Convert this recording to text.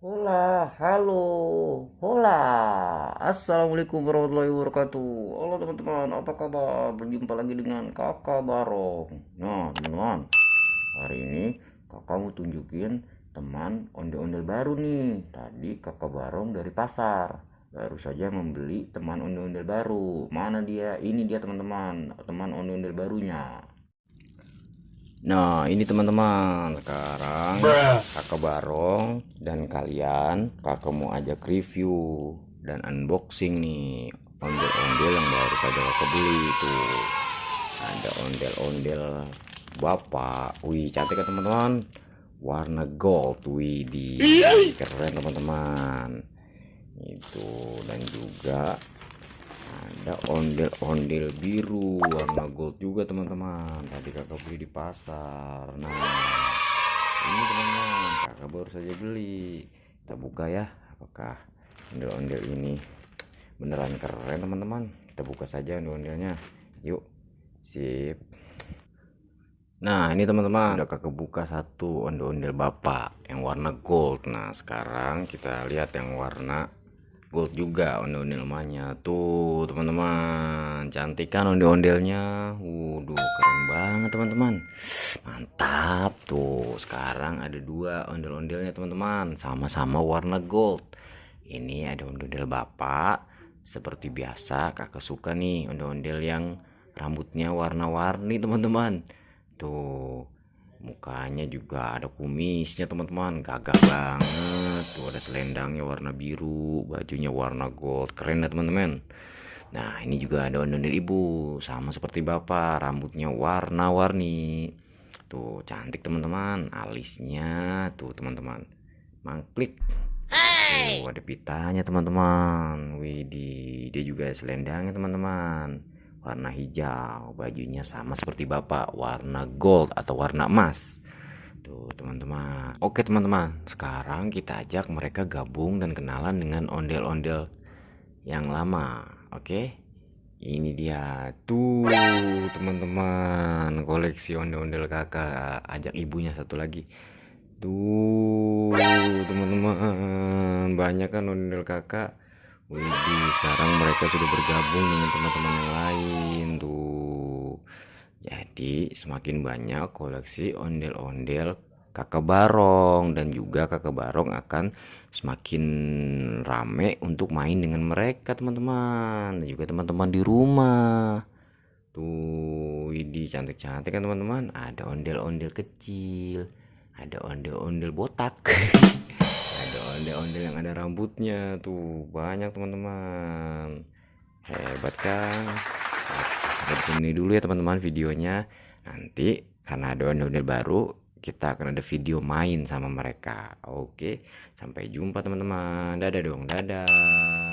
Hola, halo, hola, assalamualaikum warahmatullahi wabarakatuh. Halo teman-teman, apa kabar? Berjumpa lagi dengan Kakak Barong. Nah, teman-teman, hari ini kakak mau tunjukin teman ondel-ondel baru nih. Tadi kakak Barong dari pasar, baru saja membeli teman ondel-ondel baru. Mana dia? Ini dia teman-teman, teman ondel-ondel barunya. Nah, ini teman-teman, sekarang kakak Barong dan kalian kakak mau ajak review dan unboxing nih ondel-ondel yang baru saja kakak beli itu. Ada ondel-ondel bapak, wih cantik kan teman-teman, warna gold, wih di keren teman-teman itu. Dan juga ada ondel-ondel biru warna gold juga teman-teman, tadi kakak beli di pasar. Nah, ini teman-teman kakak baru saja beli, kita buka ya, apakah ondel-ondel ini beneran keren teman-teman. Kita buka saja ondel-ondelnya, yuk. Sip. Nah, ini teman-teman udah kakak buka satu ondel-ondel bapak yang warna gold. Nah, sekarang kita lihat yang warna gold juga ondel-ondel emaknya tuh teman-teman. Cantik kan ondel-ondelnya, waduh keren banget teman-teman, mantap tuh. Sekarang ada dua ondel-ondelnya teman-teman, sama-sama warna gold. Ini ada ondel-ondel bapak, seperti biasa kakak suka nih ondel-ondel yang rambutnya warna-warni teman-teman. Tuh mukanya juga ada kumisnya teman-teman, gagah banget tuh. Ada selendangnya warna biru, bajunya warna gold, keren ya teman-teman. Nah, ini juga ada ondel ibu, sama seperti bapak, rambutnya warna-warni. Tuh cantik teman-teman, alisnya tuh teman-teman, mangklik. Tuh ada pitanya teman-teman. Widih, dia juga selendangnya teman-teman, warna hijau. Bajunya sama seperti bapak, warna gold atau warna emas. Tuh teman-teman. Oke teman-teman, sekarang kita ajak mereka gabung dan kenalan dengan ondel-ondel yang lama. Oke, ini dia tuh teman-teman, koleksi ondel-ondel kakak. Ajak ibunya satu lagi. Tuh teman-teman, banyak kan ondel kakak. Widih, sekarang mereka sudah bergabung dengan teman-teman yang lain tuh. Jadi semakin banyak koleksi ondel-ondel kakak Barong, dan juga kakak Barong akan semakin rame untuk main dengan mereka teman-teman, dan juga teman-teman di rumah. Tuh, ini cantik-cantik kan teman-teman. Ada ondel-ondel kecil, ada ondel-ondel botak, ada ondel-ondel yang ada rambutnya tuh, banyak teman-teman. Hebat kan? Sampai di sini dulu ya teman-teman videonya. Nanti karena ada ondel-ondel baru, kita akan ada video main sama mereka. Oke, sampai jumpa teman-teman. Dadah dong, dadah.